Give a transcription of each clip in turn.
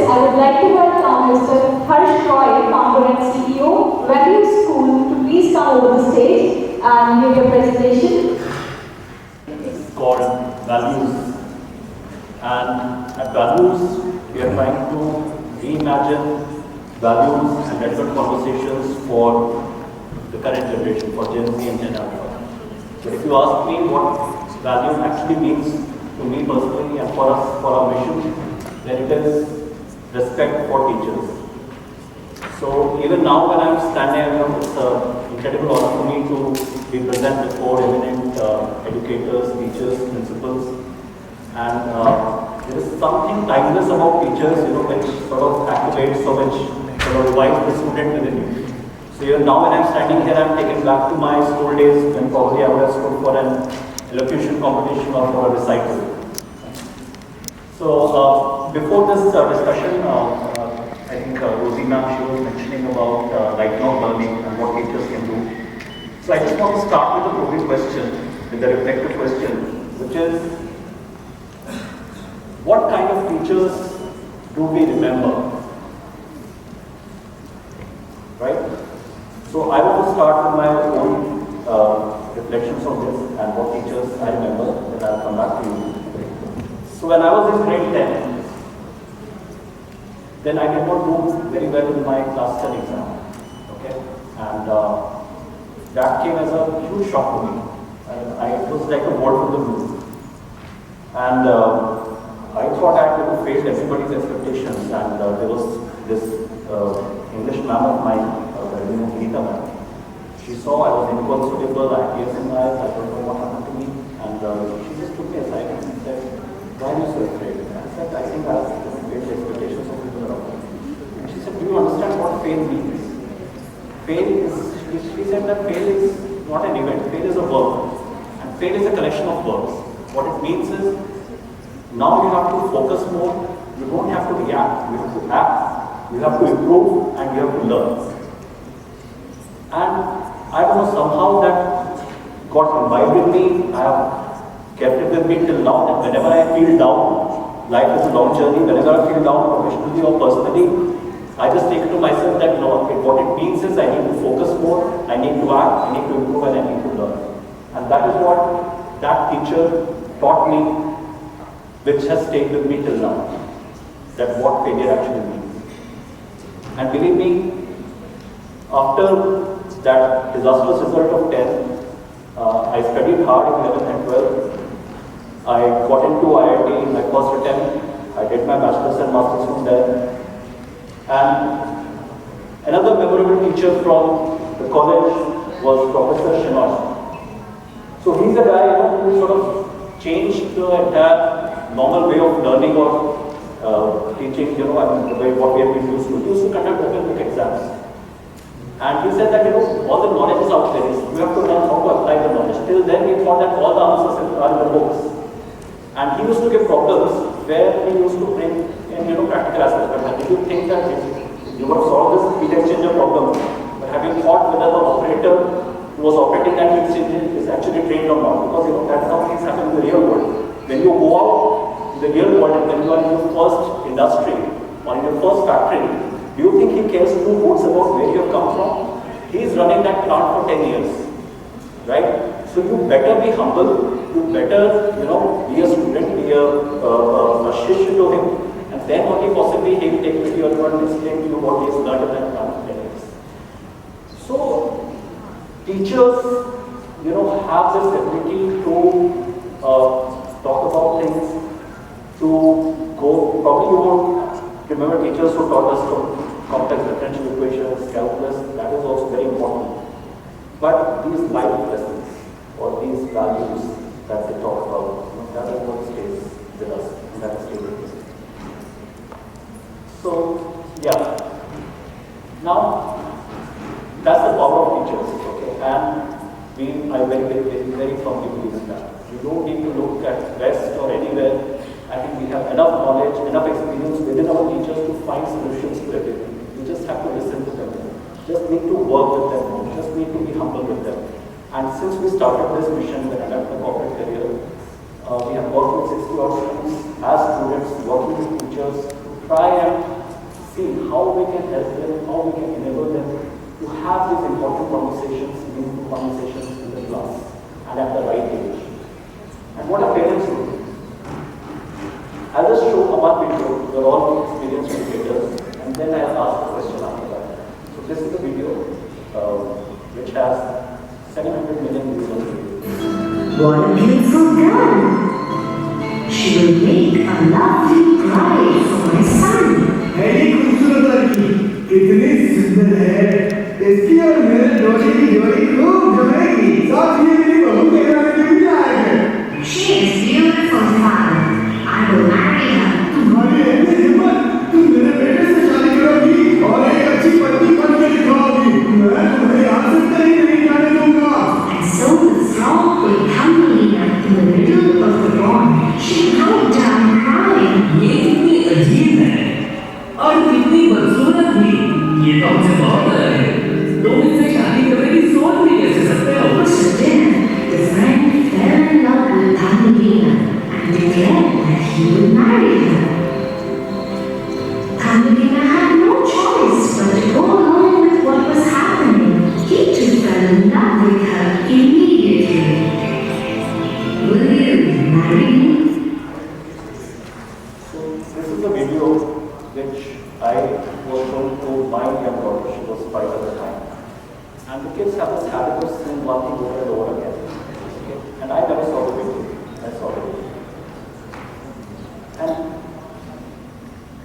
I would like to welcome Mr. 𝗟𝗶𝗸𝗲, founder and CEO, Valuez School, to please come over the stage and give your presentation. It's called Values, and at Values we are trying to reimagine values and relevant conversations for the current generation, for Gen Z and Gen Alpha. But if you ask me what value actually means to me personally and for us, for our mission, then it is respect for teachers. So even now when I'm standing, it's an incredible honor for me to be present before eminent educators, teachers, principals, and there is something timeless about teachers, which sort of activates or which sort of revives the student within you. So even now when I'm standing here, I'm taken back to my school days when probably I would have stood for an elocution competition or for a recital. So before this discussion, I think Rosie ma'am, she was mentioning about lifelong learning and what teachers can do. So I just want to start with a probing question, with a reflective question, which is, what kind of teachers do we remember? Right? So I want to start with my own reflections on this and what teachers I remember, then I'll come back to you. So when I was in grade 10, then I did not do very well in my class 10 exam. Okay? And that came as a huge shock to me. It was like a word from the blue. And I thought I had failed everybody's expectations, and there was this English ma'am of mine, 𝗟𝗶𝗸𝗲 ma'am. She saw I was inconsolable, I had tears in my eyes, I don't know what happened to me, and she just took me aside and said, "Why are you so afraid?" And I said, "I think I have failed the expectations of people around me." And she said, "Do you understand what fail means?" Fail is, she said that fail is not an event, fail is a verb, and fail is a collection of verbs. What it means is, now you have to focus more, you don't have to react, you have to act, you have to improve, and you have to learn. And I don't know, somehow that got imbibed in me. I have kept it with me till now, that whenever I feel down, life is a long journey, whenever I feel down professionally or personally, I just take it to myself that no, what it means is I need to focus more, I need to act, I need to improve, and I need to learn. And that is what that teacher taught me, which has stayed with me till now, that what failure actually means. And believe me, after that disastrous result of 10, I studied hard in 11th and 12th. I got into IIT in my first attempt. I did my bachelor's and master's from there. And another memorable teacher from the college was Professor 𝗟𝗶𝗸𝗲. So he's a guy who sort of changed the entire normal way of learning or teaching, the way what we have been used to. We used to conduct open book exams. And he said that, all the knowledge is out there. You have to learn how to apply the knowledge. Till then, we thought that all the answers are in the books. And he used to give problems where he used to bring in, practical aspects. But if you think that you want to solve this heat exchanger problem, but have you thought whether the operator who was operating that heat exchanger is actually trained or not? Because, that's how things happen in the real world. When you go out in the real world and when you are in your first industry or in your first factory, do you think he cares two hoots about where you have come from? He is running that plant for 10 years, right? So you better be humble, you better, be a student, be a shishya to him, and then only possibly he will take with you and explain to you what he has learned in that plant for 10 years. So, teachers, have this ability to talk about things, to go, probably you won't remember teachers who taught us complex differential equations, calculus, that is also very important. But these life lessons or these values that they talk about, that is what stays with us and that stays with us. So, yeah. Now, that's the power of teachers, okay? And I very firmly believe in that. You don't need to look at West or anywhere. I think we have enough knowledge, enough experience within our teachers to find solutions to everything. We just have to listen to them. Just need to work with them. Just need to be humble with them. And since we started this mission when I left the corporate career, we have worked with 60 odd students as students, working with teachers to try and see how we can help them, how we can enable them to have these important conversations, meaningful conversations in the class and at the right age. And what are parents do? I'll just show one video. You're all experienced educators, and then I'll ask a question after that. So this is the video which has 700 million views on YouTube. What a beautiful girl! She will make a lovely bride for my son. ऐसी खूबसूरत लड़की कितनी सुंदर है, इसकी और मेरे जोड़ी की जोड़ी खूब जमेगी। साथ ही मेरी बहू के घर में भी आएगी। She is beautiful, father. I will marry her. तुम्हारी ऐसी हिम्मत, तुम मेरे बेटे से शादी करोगी और एक अच्छी पत्नी बन के दिखाओगी। मैं तुम्हें यहाँ से कहीं नहीं जाने दूंगा। And so the throne will come Lena in the middle of the lawn. She broke down crying. ये कितनी अजीब है और कितनी बदसूरत भी। ये तो हमसे बहुत अलग है। तुम इससे शादी करने की सोच भी कैसे सकते हो? After dinner, the friend fell in love with Thumbelina and declared that he would marry her. Thumbelina had no choice but to go along with what was happening. He too fell in love with her immediately. Will you marry me? So this is the video which I was shown to my young daughter. She was 5 at the time. And the kids have this habit of saying one thing over and over again. Okay? And I never saw the video. I saw the video. And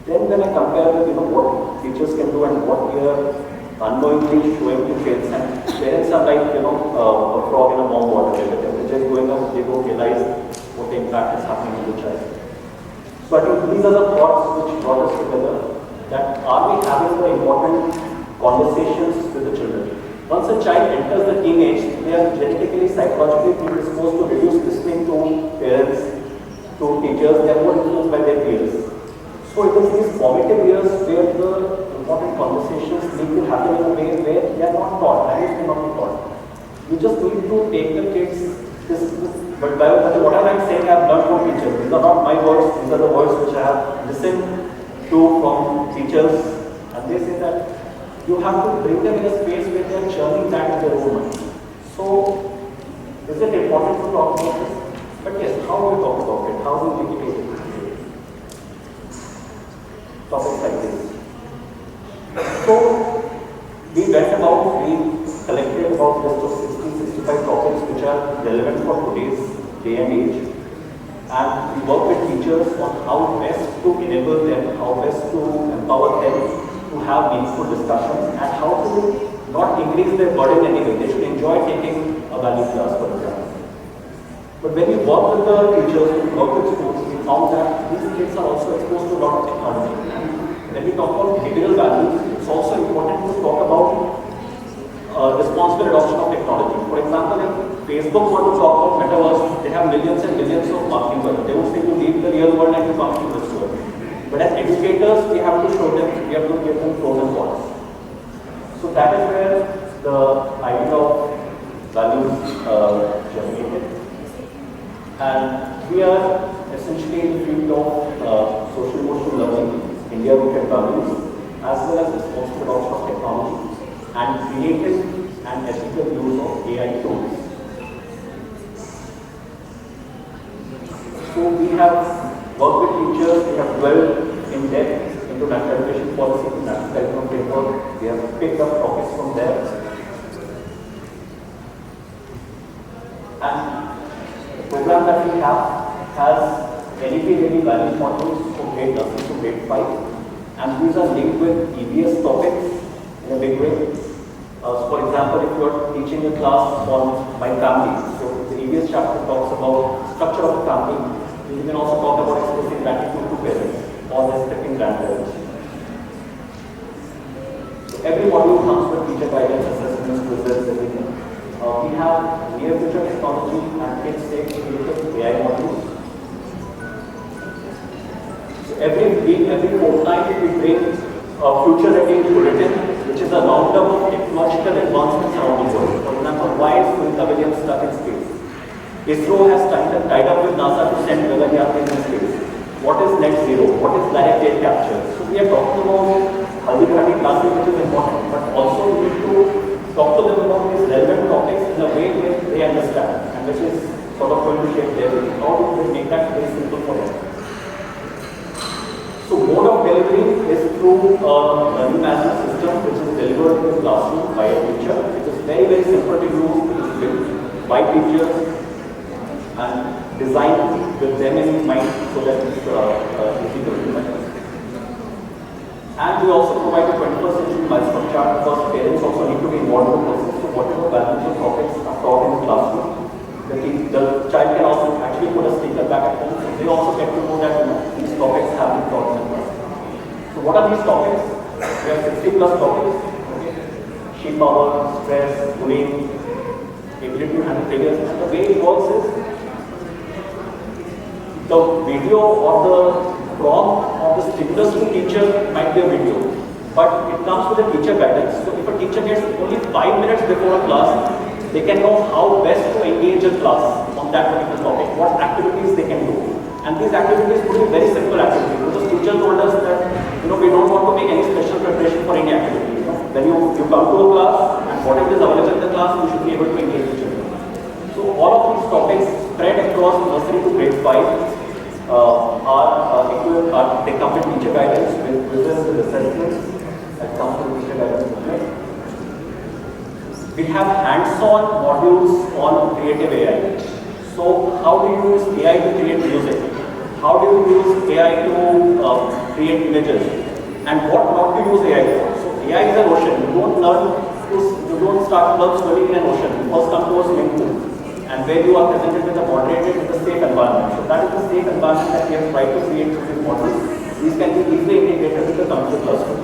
then when I compare with what teachers can do and what we are unknowingly showing to kids, and parents are like a frog in a warm water. They're just going up, they don't realize what the impact is happening to the child. So I think these are the thoughts which brought us together, that are we having the important conversations with the children? Once a child enters the teenage, they are genetically, psychologically predisposed to reduce listening to parents, to teachers. They are more influenced by their peers. So it is these formative years where the important conversations need to happen in a way where they are not taught, language cannot be taught. You just need to take the kids, but what I'm saying I have learned from teachers. These are not my words, these are the words which I have listened to from teachers, and they say that you have to bring them in a space where they are churning that in their own mind. So, is it important to talk about this? But yes, how do we talk about it? How do we make it easy? Topics like this. So, we went about, we collected about list of 60-65 topics which are relevant for today's day and age. And we work with teachers on how best to enable them, how best to empower them to have meaningful discussions, and how to not increase their burden anyway. They should enjoy taking a value class, for example. But when we work with the teachers, when we work with schools, we found that these kids are also exposed to a lot of technology. When we talk about behavioral values, it's also important to talk about responsible adoption of technology. For example, if Facebook were to talk about metaverse, they have millions and millions of marketing budget. They would say to leave the real world and to come to this world. But as educators, we have to show them, we have to give them pros and cons. So that is where the idea of values generated. And we are essentially in the field of social emotional learning, India rooted values, as well as responsible adoption of technology and creative and ethical use of AI tools. So we have worked with teachers, we have dwelled in depth into national education policy, national curriculum framework, we have picked up topics from there. And the program that we have has NEP value modules for grade nursing to grade 5, and these are linked with EVS topics in a big way. So for example, if you are teaching a class on my family, so the EVS chapter talks about structure of a family. You can also talk about expressing gratitude to parents or respecting grandparents. So every module comes with teacher guidance, assessments, quizzes, everything. We have near future technology and kids take creative AI modules. So every week, every fortnight, we bring a future ready bulletin, which is a roundup of technological advancements around the world. For example, why is Sunita Williams stuck in space? ISRO has tied up with NASA to send Gaganyaan in space. What is net zero? What is direct air capture? So we are talking about haldi classes, which is important, but also you need to talk to them about these relevant topics in a way where they understand, and which is sort of going to shape their way. How do we make that very simple for them? So mode of delivery is through a learning management system which is delivered in the classroom by a teacher. It is very simple to use. It is built by teachers and designed with them in mind so that it's easy to implement. And we also provide a 21st century milestone chart because parents also need to be involved in the process. So whatever values or topics are taught in the classroom, the child can also actually put a sticker back at home. So they also get to know that these topics have been taught in the class. So what are these topics? We have 60 plus topics. Okay. Sheep power, stress, bullying, ability to handle failures. And the way it works is the video or the prompt or the stimulus to teacher might be a video, but it comes with a teacher guidance. So if a teacher gets only 5 minutes before a class, they can know how best to engage a class on that particular topic, what activities they can do. And these activities would be very simple activities because teacher told us that we don't want to make any special preparation for any activity. When you come to a class and whatever is available in the class, you should be able to engage the children. So all of these topics spread across nursery to grade 5 they come with teacher guidance, with quizzes, with assessments that comes with teacher guidance. We have hands-on modules on creative AI. So how do you use AI to create music? How do you use AI to create images? And what not to use AI for? So AI is an ocean. You don't start swimming in an ocean. You first come to a swimming pool, and where you are presented with a moderated, with a safe environment. So that is the safe environment that we have tried to create through these models. These can be easily integrated with the computer classroom.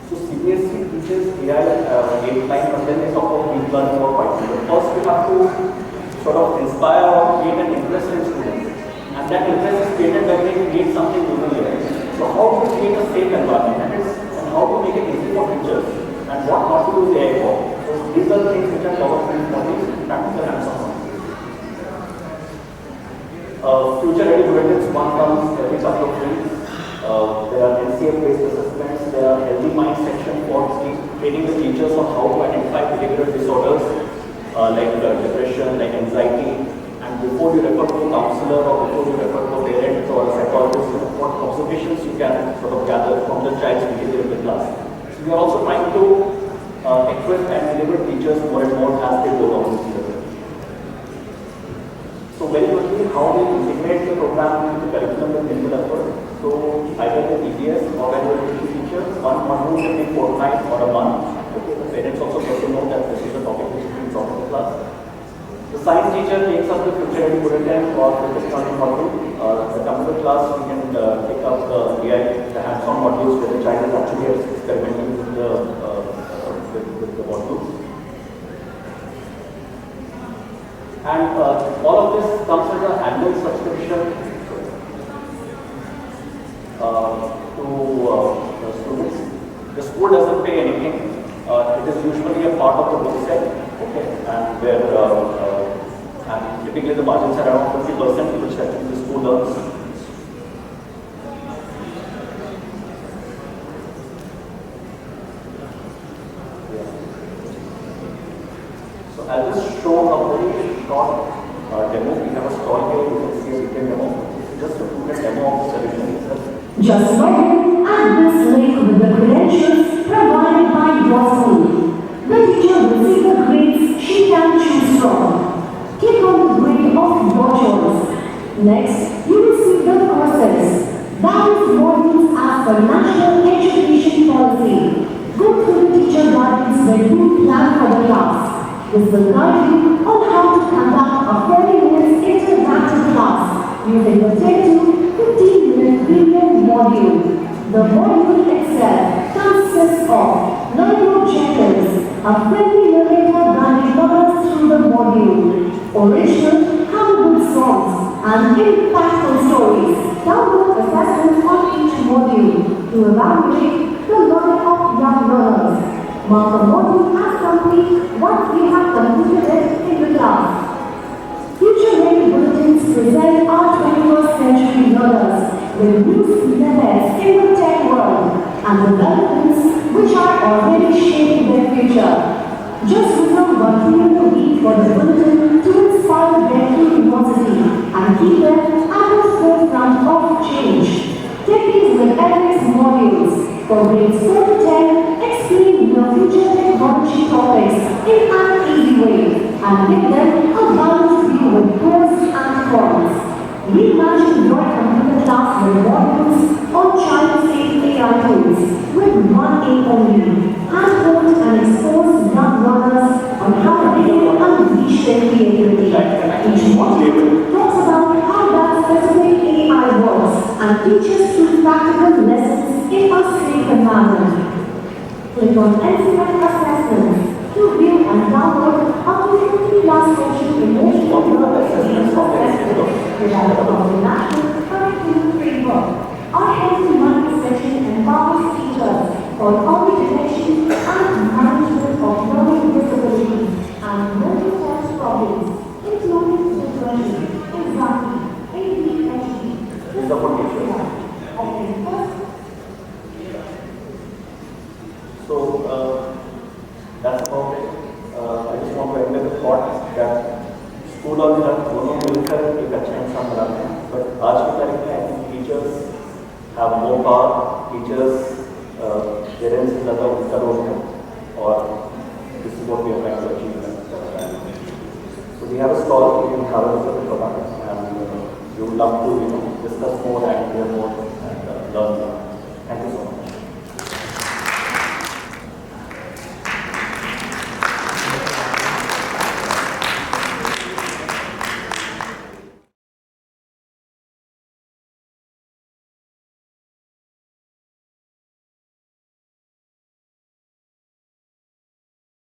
So CBSE teaches AI 8 lines, but then they talk about deep learning or Python. But first we have to sort of inspire or create an interest in students. And that interest is created when they create something using AI. So how to create a safe environment and how to make it easy for teachers and what not to use AI for. So these are the things which are covered in modules, practical and so on. Future ready bulletins, one comes every couple of weeks. There are NCF-based assessments. There are healthy mind section for training the teachers on how to identify behavioral disorders like depression, like anxiety. And before you refer to a counselor or before you refer to a parent or a psychologist, what observations you can sort of gather from the child's behavior in the class. So we are also trying to equip and deliver teachers more and more as they go along this journey. So very quickly, how we integrate the program into the curriculum with minimal effort. So either the EBS or when you are teachers, one module can be fortnight or a month. Okay, the parents also get to know that this is a topic which is being taught in the class. The science teacher takes up the future ready bulletin or focus learning module. The computer class, we can take up the AI, the hands-on modules where the child is actually experimenting with the modules. And all of this comes with an annual subscription to the students. The school doesn't pay anything. It is usually a part of the book set, okay, and where and typically the margins are around 50%, which actually the school earns. So I'll just show a very short demo. We have a stall here. You can see a detailed demo. This is just a student demo of the solution itself. Just log in at this link with the credentials provided by your school. The teacher will see the grades she can choose from. Click on the grade of your choice. Next, you will see the courses. That is modules as per National Education Policy. Go through the teacher guidance when you plan for the class. This will guide you on how to conduct a 40-minute interactive class using the 10 to 15-minute video module. The module itself consists of learning objectives, a friendly narrator guiding learners through the module, original cover songs, and impactful stories. Download assessments on each module to evaluate the learning of young learners. Mark a module as complete once you have completed it in the class. Future Ready Bulletins present our 21st century learners with new syllabus in the tech world and developments which are already shaping their future. Just reserve 1 period a week for the bulletin to inspire their curiosity and keep them at the forefront of change. Take these with ethics modules for grades 4 to 10, explain your future technology topics in an easy way and give them a balanced view with pros and cons. Reimagine your computer class with modules on child-safe AI tools with one aim only: hand-hold and expose young learners on how they can unleash their creativity. Each module talks about how that specific AI works and teaches through practical lessons in a safe environment. Click on NCF Assessment to view and download up to 50+ social emotional assessments from the National Curriculum Framework. Our healthy learning section empowers teachers for early detection and management of learning disabilities and mental health problems, including depression, anxiety, ADHD, offering first. So that's about it. I just want to end with a thought that school और घर दोनों मिलकर एक अच्छा इंसान बनाते हैं. But आज की तारीख में I think teachers have more power. Teachers parents से ज़्यादा उनका रोल है और this is what we are trying to achieve. So we have a stall. You can have a look at the product and you would love to discuss more and hear more and learn more.